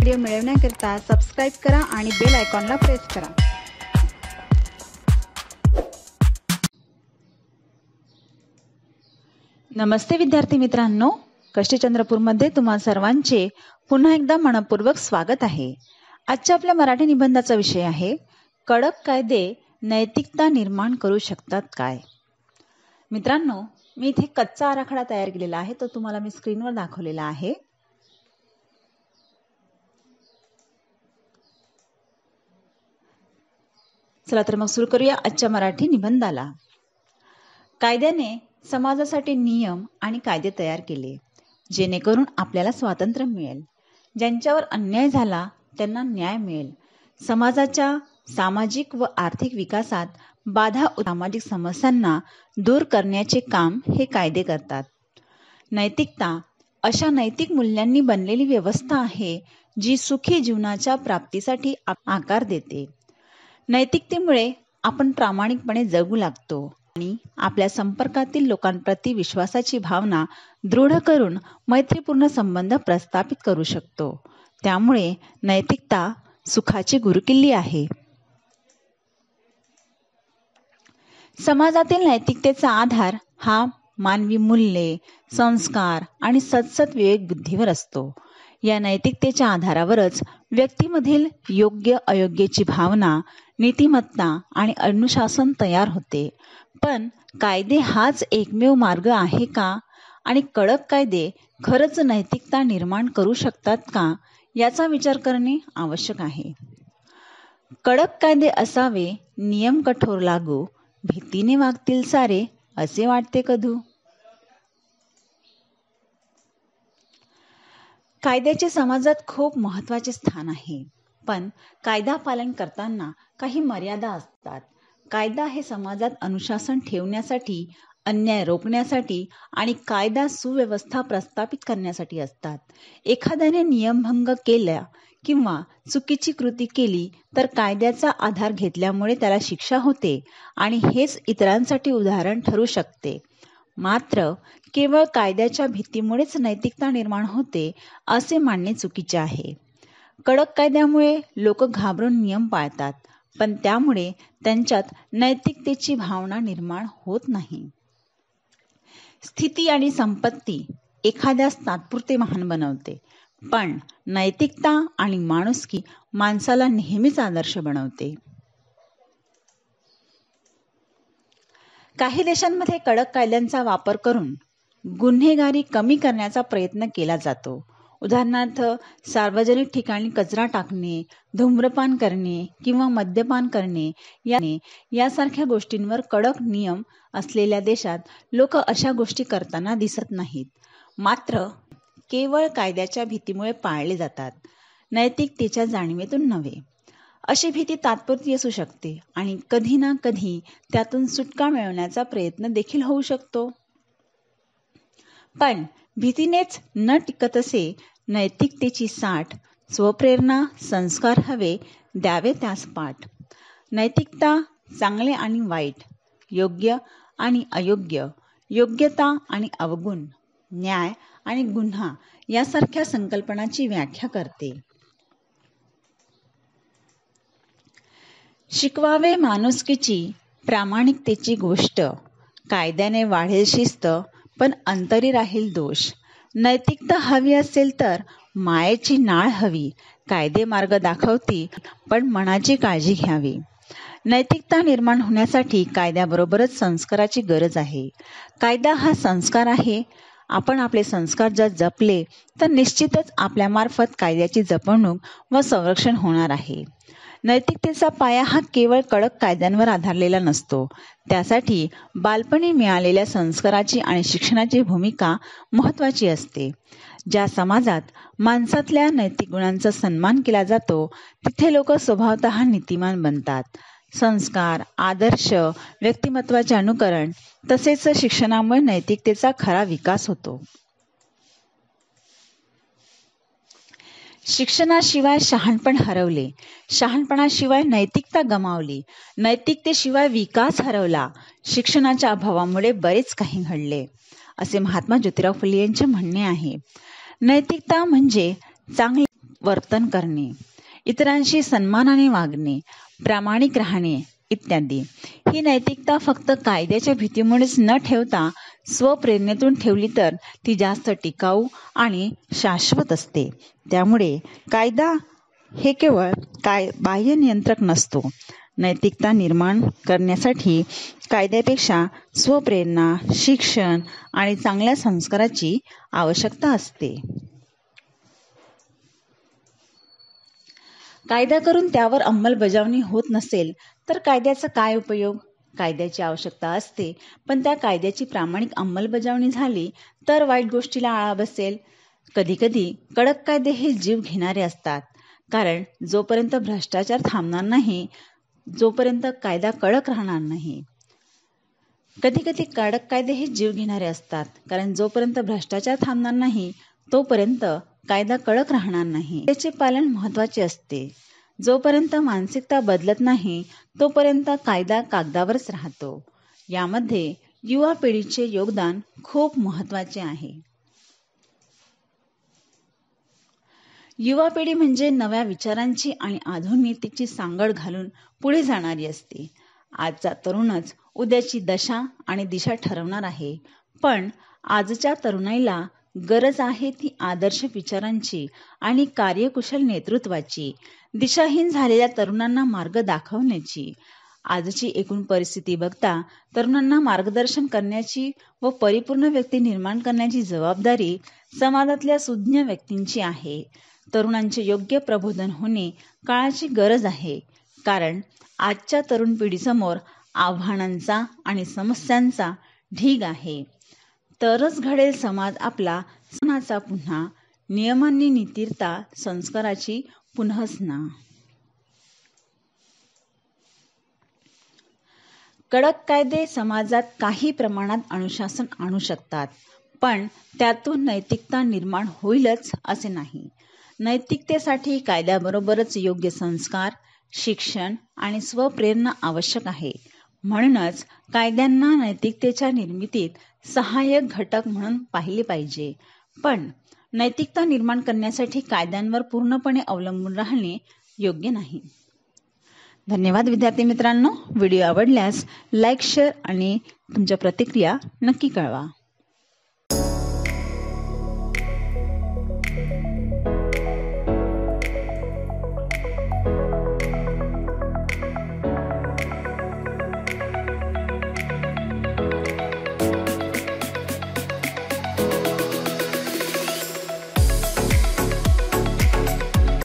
Video मिळवण्याकरिता subscribe करा आणि बेल आयकॉनला प्रेस करा। नमस्ते विद्यार्थी मित्रांनो, कष्टीचंद्रपूरमध्ये तुम्हा सर्वांचे पुन्हा एकदा मनपूर्वक स्वागत आहे। आजच्या आपल्या मराठी निबंधाचा विषय आहे कडक कायदे नैतिकता निर्माण करू शकतात काय। मित्रांनो, मी इथे कच्चा आराखडा तयार केलेला आहे, तो तुम्हाला मी स्क्रीनवर दाखवलेला आहे। चला तर मग सुरू करूया आजच्या मराठी निबंधाला। कायद्याने समाजासाठी नियम आणि कायदे तयार केले, जेणेकरून आपल्याला स्वातंत्र्य मिळेल। ज्यांच्यावर अन्याय झाला त्यांना न्याय मिळेल। समाजाच्या सामाजिक व आर्थिक विकासात बाधा सामाजिक समस्यांना दूर करण्याचे काम हे कायदे करतात। नैतिकता अशा नैतिक मूल्यांनी बनलेली व्यवस्था आहे, जी सुखी जीवनाच्या प्राप्तीसाठी आकार देते। नैतिकतेमुळे आपण प्रामाणिकपणे जगू लागतो आणि आपल्या संपर्कातील लोकांप्रती विश्वासाची भावना दृढ करून मैत्रीपूर्ण संबंध प्रस्थापित करू शकतो। त्यामुळे नैतिकता सुखाची गुरुकिल्ली आहे। समाजातील नैतिकतेचा आधार हा मानवी मूल्ये, संस्कार आणि सतसत विवेक बुद्धीवर असतो। या नैतिकतेच्या आधारावरच व्यक्तीमधील योग्य अयोग्याची भावना, नीतिमत्ता आणि अनुशासन तयार होते। पण कायदे हाच एकमेव मार्ग आहे का? आणि कडक कायदे खरंच नैतिकता निर्माण करू शकतात का, याचा विचार करणे आवश्यक आहे। कडक कायदे असावे, नियम कठोर लागू, भीतीने वागतील सारे, असे वाटते कधू। कायद्याचे समाजात खूप महत्त्वाचे स्थान आहे, पण कायदा पालन करताना काही मर्यादा असतात। कायदा हे समाजात अनुशासन ठेवण्यासाठी, अन्याय रोखण्यासाठी आणि कायदा सुव्यवस्था प्रस्थापित करण्यासाठी असतात। एखाद्याने नियमभंग केला किंवा चुकीची कृती केली तर कायद्याचा आधार घेतल्यामुळे त्याला शिक्षा होते आणि हेच इतरांसाठी उदाहरण ठरू शकते। मात्र केवळ कायद्याच्या भीतीमुळेच नैतिकता निर्माण होते असे मानणे चुकीचे आहे। कडक कायद्यामुळे लोक घाबरून नियम पाळतात, पण त्यामुळे त्यांच्यात नैतिकतेची भावना निर्माण होत नाही। स्थिती आणि संपत्ती एखाद्यास तात्पुरते महान बनवते, पण नैतिकता आणि माणुसकी माणसाला नेहमीच आदर्श बनवते। काही देशांमध्ये कडक कायद्यांचा वापर करून गुन्हेगारी कमी करण्याचा प्रयत्न केला जातो। उदाहरणार्थ, सार्वजनिक ठिकाणी कचरा टाकणे, धूम्रपान करणे किंवा मद्यपान करणे यासारख्या गोष्टींवर कडक नियम असलेल्या देशात लोक अशा गोष्टी करताना दिसत नाहीत, मात्र केवळ कायद्याच्या भीतीमुळे पाळले जातात, नैतिकतेच्या जाणीवेतून नव्हे। अशी भीती तात्पुरती असू शकते आणि कधी ना कधी त्यातून सुटका मिळवण्याचा प्रयत्न देखील होऊ शकतो। पण भीतीनेच न टिकत असे नैतिकतेची साठ, स्वप्रेरणा, संस्कार हवे, द्यावे त्यास पाठ। नैतिकता चांगले आणि वाईट, योग्य आणि अयोग्य, योग्यता आणि अवगुण, न्याय आणि गुन्हा यासारख्या संकल्पनांची व्याख्या करते। शिकवावे माणुसकीची, प्रामाणिकतेची गोष्ट, कायद्याने वाढेल शिस्त, पण अंतरी राहील दोष। नैतिकता हवी असेल तर मायेची नाळ हवी, कायदे मार्ग दाखवतील, पण मनाची काळजी घ्यावी। नैतिकता निर्माण होण्यासाठी कायद्याबरोबरच संस्काराची गरज आहे। कायदा हा संस्कार आहे। आपण आपले संस्कार जर जपले तर निश्चितच आपल्यामार्फत कायद्याची जपणूक व संरक्षण होणार आहे। नैतिकतेचा पाया हा केवळ कडक कायद्यांवर आधारलेला नसतो, त्यासाठी बालपणी मिळालेल्या संस्काराची आणि शिक्षणाची भूमिका महत्त्वाची असते। ज्या समाजात माणसातल्या नैतिक गुणांचा सन्मान केला जातो, तिथे लोक स्वभावतः नीतिमान बनतात। संस्कार, आदर्श, व्यक्तिमत्वाचे अनुकरण तसेच शिक्षणामुळे नैतिकतेचा खरा विकास होतो। शिक्षणाशिवाय शहाणपण हरवले, शहाणपणाशिवाय नैतिकता गमावली, नैतिकतेशिवाय विकास हरवला, शिक्षणाच्या अभावामुळे बरेच काही घडले, असे महात्मा ज्योतिराव फुले यांचे म्हणणे आहे। नैतिकता म्हणजे वर्तन करणे, इतरांशी सन्मानाने वागणे, प्रामाणिक राहणे इत्यादी. ही नैतिकता फक्त कायद्याच्या भीतीमुळेच न ठेवता स्वप्रेरणेतून ठेवली तर ती जास्त टिकाऊ आणि शाश्वत असते. त्यामुळे कायदा हे केवळ बाह्य नियंत्रक नसतो. नैतिकता निर्माण करण्यासाठी कायद्यापेक्षा स्वप्रेरणा, शिक्षण आणि चांगल्या संस्काराची आवश्यकता असते. कायदा करून त्यावर अंमलबजावणी होत नसेल तर कायद्याचा काय उपयोग? कायद्याची आवश्यकता असते, पण त्या कायद्याची प्रामाणिक अंमलबजावणी झाली तर वाईट गोष्टीला आळा बसेल. कधीकधी कडक कायदे हे जीव घेणारे असतात, कारण जोपर्यंत भ्रष्टाचार थांबणार नाही जोपर्यंत कायदा कडक राहणार नाही. कधीकधी कडक कायदे हे जीव घेणारे असतात, कारण जोपर्यंत भ्रष्टाचार थांबणार नाही तोपर्यंत कायदा कडक राहणार नाही. त्याचे पालन महत्त्वाचे असते. जोपर्यंत मानसिकता बदलत नाही तोपर्यंत कायदा कागदावरच राहतो. यामध्ये युवा पिढीचे योगदान खूप महत्त्वाचे आहे. युवा पिढी म्हणजे नव्या विचारांची आणि आधुनिकतेची सांगड घालून पुढे जाणारी असते. आजचा तरुणच उद्याची दशा आणि दिशा ठरवणार आहे. पण आजच्या तरुणाईला गरज आहे ती आदर्श विचारांची आणि कार्यकुशल नेतृत्वाची. दिशाहीन झालेल्या तरुणांना मार्ग दाखवण्याची. आजची एकूण परिस्थिती बघता तरुणांना मार्गदर्शन करण्याची व परिपूर्ण व्यक्ती निर्माण करण्याची जबाबदारी समाजातल्या सुज्ञ व्यक्तींची आहे. तरुणांचे योग्य प्रबोधन होणे काळाची गरज आहे, कारण आजच्या तरुण पिढीसमोर आव्हानांचा आणि समस्यांचा ढीग आहे. तरच घडेल समाज आपला सणाचा पुन्हा, नियमांनी नीतिर्ता, संस्काराची पुनःसना. कडक कायदे समाजात काही प्रमाणात अनुशासन आणू शकतात, पण त्यातून नैतिकता निर्माण होईलच असे नाही. नैतिकतेसाठी कायद्याबरोबरच योग्य संस्कार, शिक्षण आणि स्वप्रेरणा आवश्यक आहे. म्हणूनच कायद्यांना नैतिकतेच्या निर्मितीत सहाय्यक घटक म्हणून पाहिले पाहिजे. पण नैतिकता निर्माण करण्यासाठी कायद्यांवर पूर्णपणे अवलंबून राहणे योग्य नाही. धन्यवाद विद्यार्थी मित्रांनो. व्हिडिओ आवडल्यास लाईक, शेअर आणि तुमच्या प्रतिक्रिया नक्की कळवा.